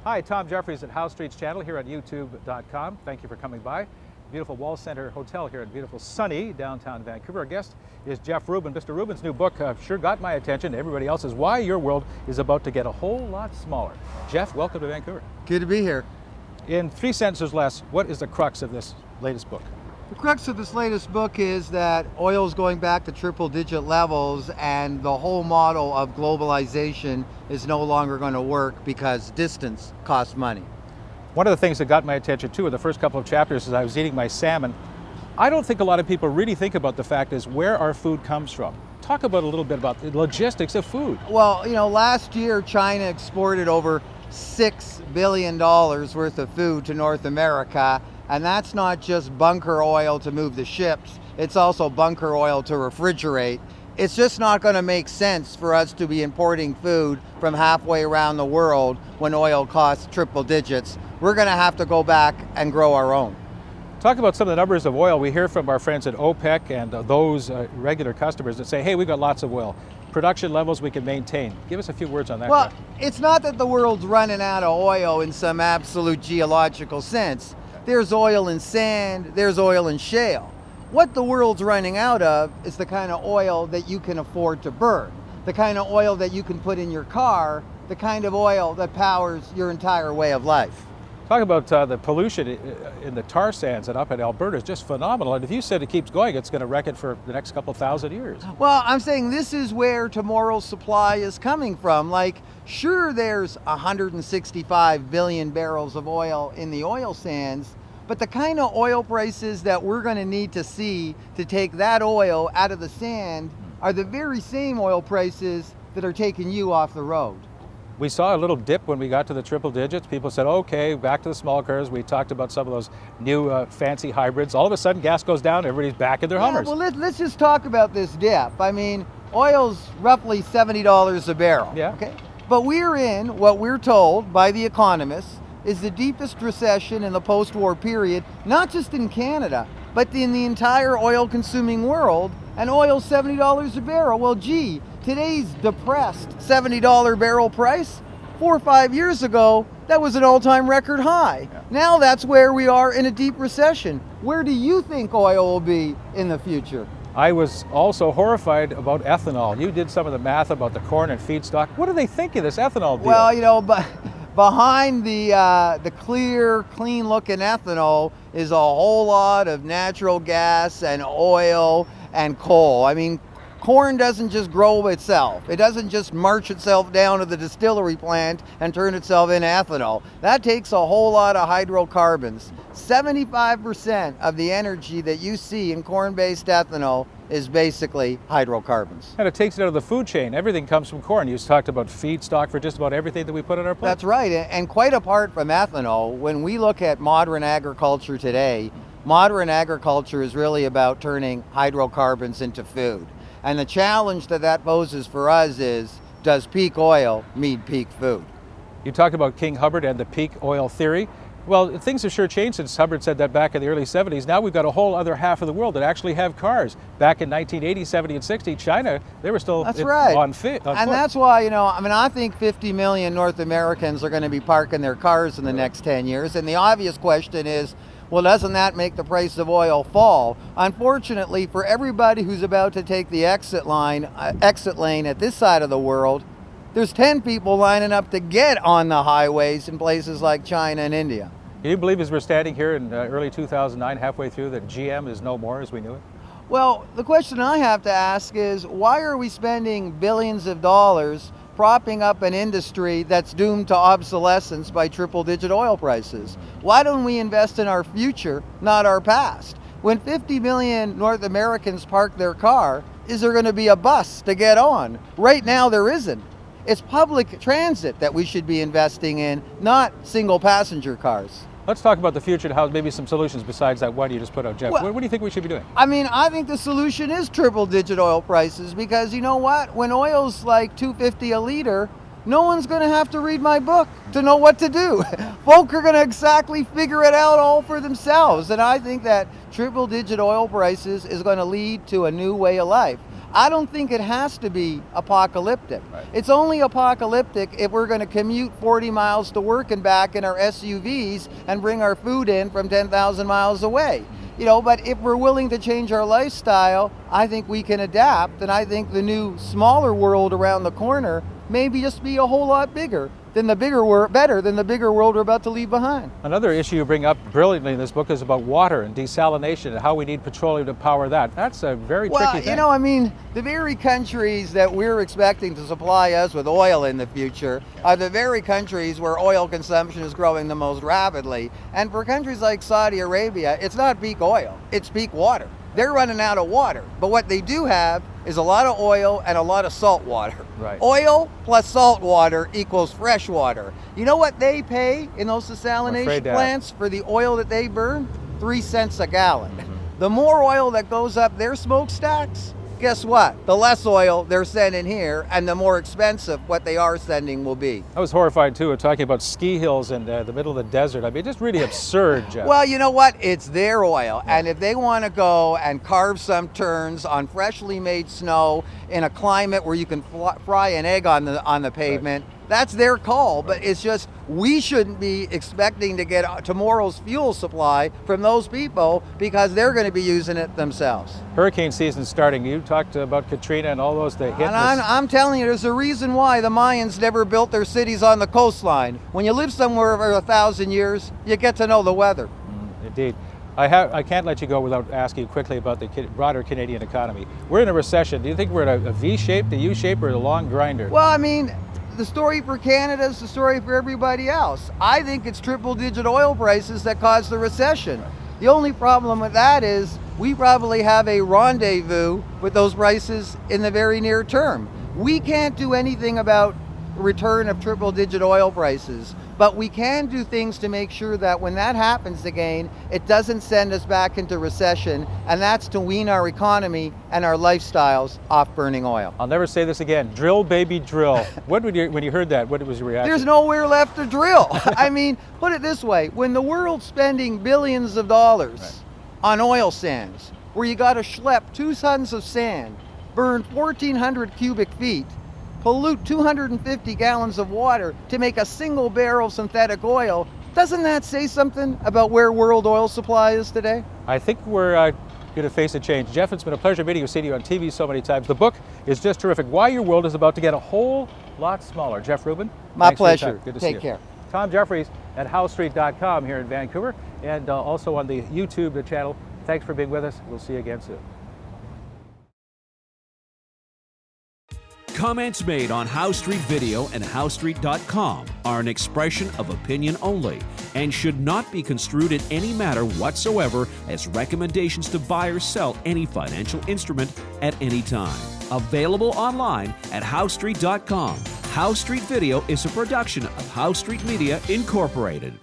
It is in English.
Hi, Tom Jeffries at House Street's channel here on YouTube.com. Thank you for coming by. Beautiful Wall Center Hotel here in beautiful sunny downtown Vancouver. Our guest is Jeff Rubin. Mr. Rubin's new book sure got my attention. Everybody else's. Why Your World is About to Get a Whole Lot Smaller. Jeff, welcome to Vancouver. Good to be here. In 3 sentences less, what is the crux of this latest book? The crux of this latest book is that oil is going back to triple-digit levels, and the whole model of globalization is no longer going to work because distance costs money. One of the things that got my attention too in the first couple of chapters as I was eating my salmon, I don't think a lot of people really think about the fact is where our food comes from. Talk about a little bit about the logistics of food. Well, last year China exported over $6 billion worth of food to North America, and that's not just bunker oil to move the ships, it's also bunker oil to refrigerate. It's just not going to make sense for us to be importing food from halfway around the world when oil costs triple digits. We're going to have to go back and grow our own. Talk about some of the numbers of oil. We hear from our friends at OPEC and those regular customers that say, hey, we've got lots of oil. Production levels we can maintain. Give us a few words on that. Well, it's not that the world's running out of oil in some absolute geological sense. There's oil in sand, there's oil in shale. What the world's running out of is the kind of oil that you can afford to burn, the kind of oil that you can put in your car, the kind of oil that powers your entire way of life. Talk about the pollution in the tar sands and up in Alberta is just phenomenal. And if you said it keeps going, it's going to wreck it for the next couple thousand years. Well, I'm saying this is where tomorrow's supply is coming from. Like, sure, there's 165 billion barrels of oil in the oil sands, but the kind of oil prices that we're going to need to see to take that oil out of the sand are the very same oil prices that are taking you off the road. We saw a little dip when we got to the triple digits. People said, okay, back to the small cars. We talked about some of those new fancy hybrids. All of a sudden, gas goes down, everybody's back in their Hummers. Well, let's just talk about this dip. I mean, oil's roughly $70 a barrel. Yeah. Okay. But we're in what we're told by the economists is the deepest recession in the post-war period, not just in Canada, but in the entire oil-consuming world, and oil's $70 a barrel. Well, gee, today's depressed $70 barrel price, 4 or 5 years ago, that was an all-time record high. Yeah. Now that's where we are in a deep recession. Where do you think oil will be in the future? I was also horrified about ethanol. You did some of the math about the corn and feedstock. What do they think of this ethanol deal? Well, but behind the clear, clean-looking ethanol is a whole lot of natural gas and oil and coal. I mean, corn doesn't just grow itself. It doesn't just march itself down to the distillery plant and turn itself into ethanol. That takes a whole lot of hydrocarbons. 75% of the energy that you see in corn-based ethanol is basically hydrocarbons. And it takes it out of the food chain. Everything comes from corn. You talked about feedstock for just about everything that we put on our plate. That's right. And quite apart from ethanol, when we look at modern agriculture today, modern agriculture is really about turning hydrocarbons into food. And the challenge that poses for us is, does peak oil mean peak food? You talked about King Hubbard and the peak oil theory. Well, things have sure changed since Hubbard said that back in the early 70s. Now we've got a whole other half of the world that actually have cars. Back in 1980, 70, and 60, China, they were still on foot. And that's why, I think 50 million North Americans are going to be parking their cars in the next 10 years. And the obvious question is, well, doesn't that make the price of oil fall? Unfortunately, for everybody who's about to take the exit lane at this side of the world, there's 10 people lining up to get on the highways in places like China and India. Can you believe as we're standing here in early 2009, halfway through, that GM is no more as we knew it? Well, the question I have to ask is, why are we spending billions of dollars propping up an industry that's doomed to obsolescence by triple-digit oil prices? Why don't we invest in our future, not our past? When 50 million North Americans park their car, is there going to be a bus to get on? Right now, there isn't. It's public transit that we should be investing in, not single passenger cars. Let's talk about the future and how maybe some solutions besides that one you just put out, Jeff. Well, what do you think we should be doing? I think the solution is triple-digit oil prices, because you know what? When oil's like $2.50 a liter, no one's going to have to read my book to know what to do. Folk are going to exactly figure it out all for themselves. And I think that triple-digit oil prices is going to lead to a new way of life. I don't think it has to be apocalyptic. Right. It's only apocalyptic if we're going to commute 40 miles to work and back in our SUVs and bring our food in from 10,000 miles away. But if we're willing to change our lifestyle, I think we can adapt, and I think the new smaller world around the corner may just be a whole lot bigger than the bigger world, better than the bigger world we're about to leave behind. Another issue you bring up brilliantly in this book is about water and desalination and how we need petroleum to power that. That's a very tricky thing. The very countries that we're expecting to supply us with oil in the future are the very countries where oil consumption is growing the most rapidly. And for countries like Saudi Arabia, it's not peak oil, it's peak water. They're running out of water, but what they do have is a lot of oil and a lot of salt water. Right. Oil plus salt water equals fresh water. You know what they pay in those desalination plants for the oil that they burn? 3 cents a gallon. The more oil that goes up their smokestacks, guess what? The less oil they're sending here, and the more expensive what they are sending will be. I was horrified too of talking about ski hills in the middle of the desert. I mean, just really absurd, Jeff. Well, you know what? It's their oil, and if they want to go and carve some turns on freshly made snow in a climate where you can fry an egg on the pavement, that's their call. But it's just, we shouldn't be expecting to get tomorrow's fuel supply from those people because they're going to be using it themselves. Hurricane season's starting. You talked about Katrina and all those that hit. And I'm telling you, there's a reason why the Mayans never built their cities on the coastline. When you live somewhere for 1,000 years, you get to know the weather. Indeed. I can't let you go without asking quickly about the broader Canadian economy. We're in a recession. Do you think we're in a V shape, the U shape, or a long grinder? Well, the story for Canada is the story for everybody else. I think it's triple-digit oil prices that caused the recession. The only problem with that is we probably have a rendezvous with those prices in the very near term. We can't do anything about return of triple-digit oil prices, but we can do things to make sure that when that happens again, it doesn't send us back into recession, and that's to wean our economy and our lifestyles off burning oil. I'll never say this again. Drill, baby, drill. When you heard that, what was your reaction? There's nowhere left to drill. Put it this way, when the world's spending billions of dollars on oil sands, where you got to schlep 2 tons of sand, burn 1,400 cubic feet, pollute 250 gallons of water to make a single barrel synthetic oil, doesn't that say something about where world oil supply is today? I think we're going to face a change. Jeff, it's been a pleasure meeting you, seeing you on TV so many times. The book is just terrific. Why Your World is About to Get a Whole Lot Smaller. Jeff Rubin, my pleasure. Good to see you. Take care. Tom Jeffries at HowStreet.com here in Vancouver, and also on the YouTube channel. Thanks for being with us. We'll see you again soon. Comments made on How Street Video and HowStreet.com are an expression of opinion only and should not be construed in any matter whatsoever as recommendations to buy or sell any financial instrument at any time. Available online at HowStreet.com. How Street Video is a production of How Street Media Incorporated.